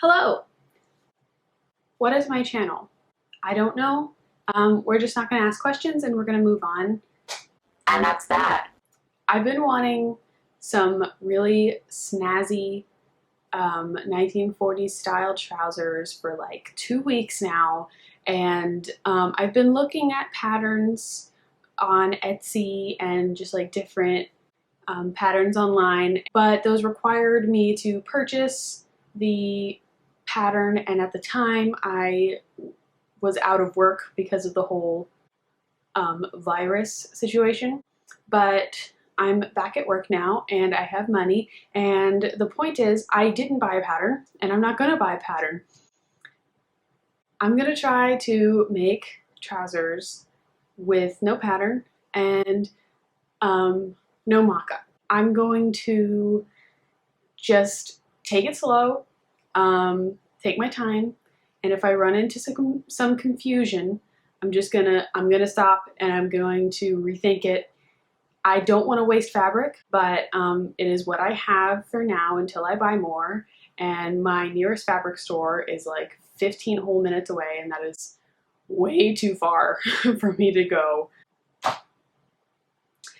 Hello! What is my channel? I don't know. We're just not going to ask questions and we're going to move on. And that's that. I've been wanting some really snazzy 1940s style trousers for like 2 weeks now, and I've been looking at patterns on Etsy and just like different patterns online, but those required me to purchase the pattern, and at the time I was out of work because of the whole virus situation. But I'm back at work now and I have money, and the point is I didn't buy a pattern and I'm not gonna buy a pattern. I'm gonna try to make trousers with no pattern and no mock-up. I'm going to just take it slow, take my time, and if I run into some confusion, I'm gonna stop and I'm going to rethink it. I don't want to waste fabric, but it is what I have for now until I buy more, and my nearest fabric store is like 15 whole minutes away, and that is way too far for me to go.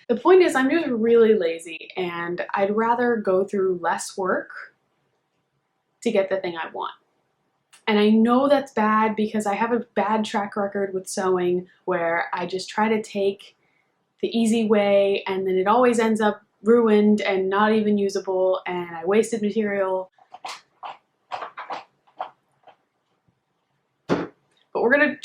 The point is I'm just really lazy and I'd rather go through less work to get the thing I want. And I know that's bad because I have a bad track record with sewing where I just try to take the easy way and then it always ends up ruined and not even usable and I wasted material. But we're gonna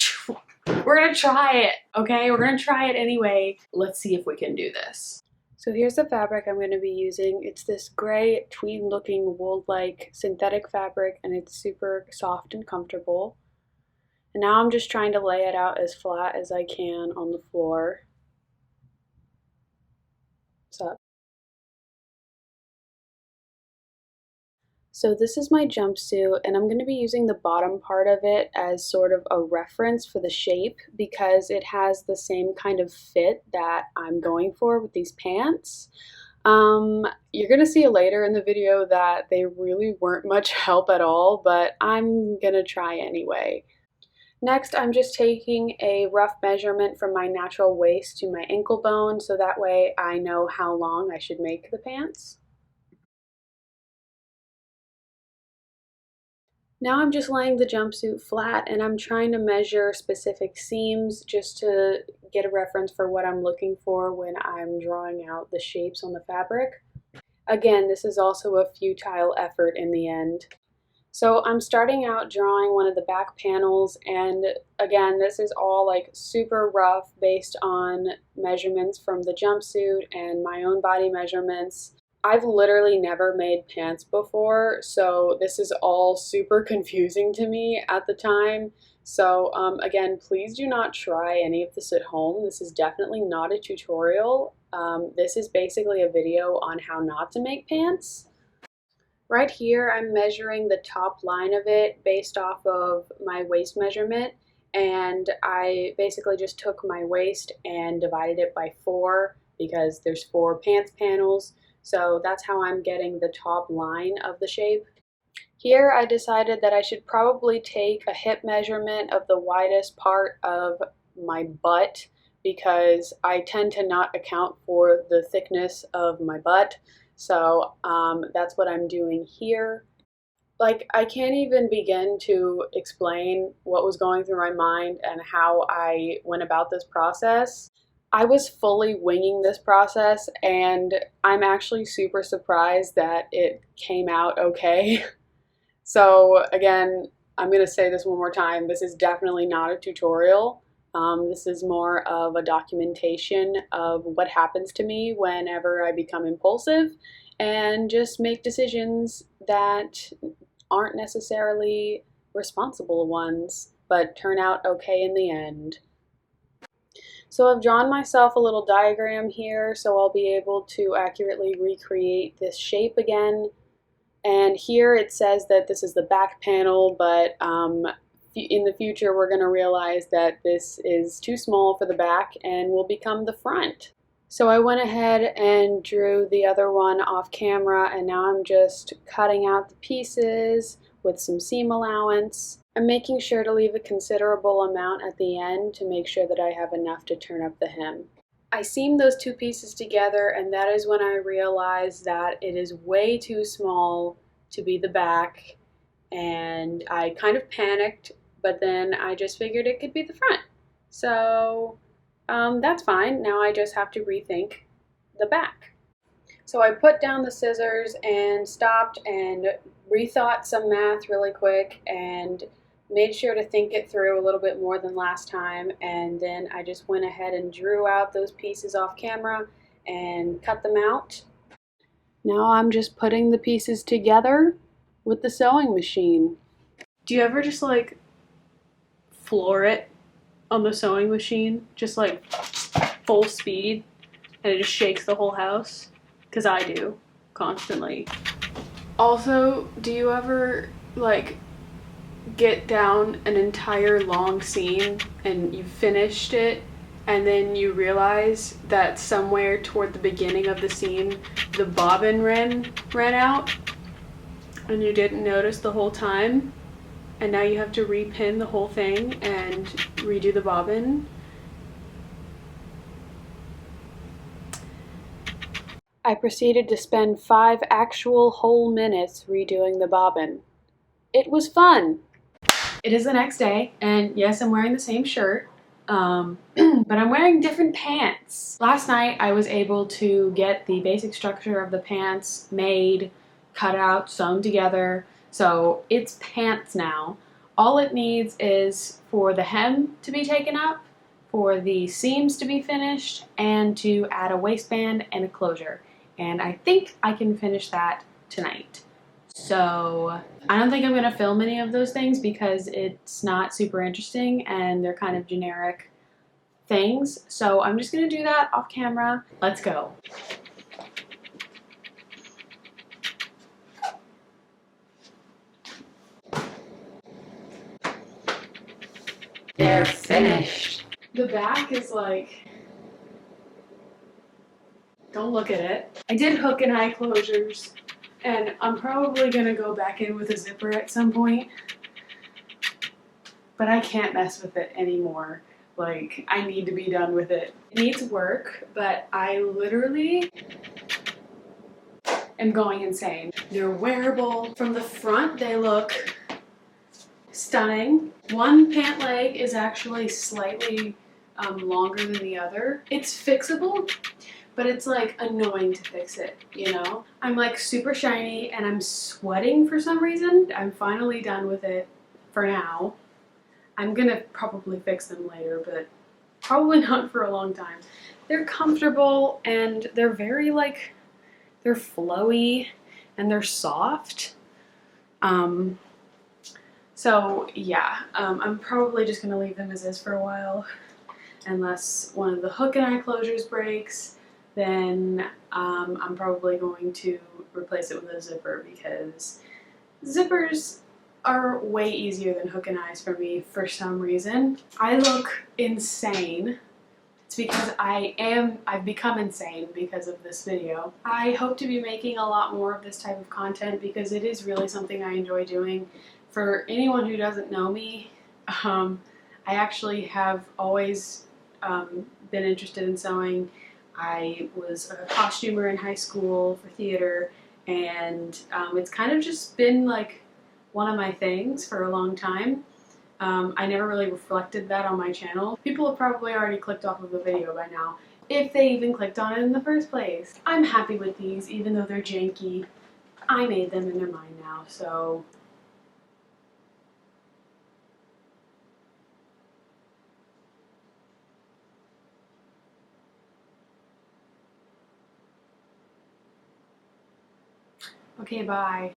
try it, okay? We're gonna try it anyway. Let's see if we can do this. So here's the fabric I'm gonna be using. It's this gray tweed looking wool-like synthetic fabric and it's super soft and comfortable. And now I'm just trying to lay it out as flat as I can on the floor. So this is my jumpsuit, and I'm going to be using the bottom part of it as sort of a reference for the shape because it has the same kind of fit that I'm going for with these pants. You're going to see later in the video that they really weren't much help at all, but I'm going to try anyway. Next, I'm just taking a rough measurement from my natural waist to my ankle bone so that way I know how long I should make the pants. Now I'm just laying the jumpsuit flat and I'm trying to measure specific seams just to get a reference for what I'm looking for when I'm drawing out the shapes on the fabric. Again, this is also a futile effort in the end. So I'm starting out drawing one of the back panels, and again, this is all like super rough based on measurements from the jumpsuit and my own body measurements. I've literally never made pants before, so this is all super confusing to me at the time. So again, please do not try any of this at home. This is definitely not a tutorial. This is basically a video on how not to make pants. Right here, I'm measuring the top line of it based off of my waist measurement, and I basically just took my waist and divided it by 4 because there's 4 pants panels. So that's how I'm getting the top line of the shape. Here I decided that I should probably take a hip measurement of the widest part of my butt because I tend to not account for the thickness of my butt. So that's what I'm doing here. Like, I can't even begin to explain what was going through my mind and how I went about this process. I was fully winging this process, and I'm actually super surprised that it came out okay. So again, I'm going to say this one more time. This is definitely not a tutorial. This is more of a documentation of what happens to me whenever I become impulsive and just make decisions that aren't necessarily responsible ones, but turn out okay in the end. So I've drawn myself a little diagram here so I'll be able to accurately recreate this shape again. And here it says that this is the back panel, but in the future we're going to realize that this is too small for the back and will become the front. So I went ahead and drew the other one off camera, and now I'm just cutting out the pieces with some seam allowance. I'm making sure to leave a considerable amount at the end to make sure that I have enough to turn up the hem. I seamed those two pieces together, and that is when I realized that it is way too small to be the back, and I kind of panicked, but then I just figured it could be the front. So that's fine. Now I just have to rethink the back. So I put down the scissors and stopped and rethought some math really quick and made sure to think it through a little bit more than last time, and then I just went ahead and drew out those pieces off camera and cut them out. Now I'm just putting the pieces together with the sewing machine. Do you ever just like floor it on the sewing machine, just like full speed, and it just shakes the whole house? Because I do, constantly. Also, do you ever like get down an entire long seam and you finished it, and then you realize that somewhere toward the beginning of the seam the bobbin ran out and you didn't notice the whole time, and now you have to repin the whole thing and redo the bobbin? I proceeded to spend 5 actual whole minutes redoing the bobbin. It was fun! It is the next day, and yes, I'm wearing the same shirt, but I'm wearing different pants. Last night, I was able to get the basic structure of the pants made, cut out, sewn together, so it's pants now. All it needs is for the hem to be taken up, for the seams to be finished, and to add a waistband and a closure. And I think I can finish that tonight. So I don't think I'm going to film any of those things because it's not super interesting and they're kind of generic things. So I'm just going to do that off camera. Let's go. They're finished. The back is like, don't look at it. I did hook and eye closures, and I'm probably going to go back in with a zipper at some point, but I can't mess with it anymore. Like, I need to be done with it. It needs work, but I literally am going insane. They're wearable. From the front, they look stunning. One pant leg is actually slightly longer than the other. It's fixable, but it's like annoying to fix it, you know? I'm like super shiny and I'm sweating for some reason. I'm finally done with it for now. I'm gonna probably fix them later, but probably not for a long time. They're comfortable and they're very like, they're flowy and they're soft. So yeah, I'm probably just gonna leave them as is for a while, unless one of the hook and eye closures breaks. Then I'm probably going to replace it with a zipper, because zippers are way easier than hook and eyes for me for some reason. I look insane. It's because I've become insane because of this video. I hope to be making a lot more of this type of content because it is really something I enjoy doing. For anyone who doesn't know me, I actually have always been interested in sewing. I was a costumer in high school for theater, and it's kind of just been like one of my things for a long time. I never really reflected that on my channel. People have probably already clicked off of the video by now, if they even clicked on it in the first place. I'm happy with these, even though they're janky. I made them and they're mine now, so. Okay, bye.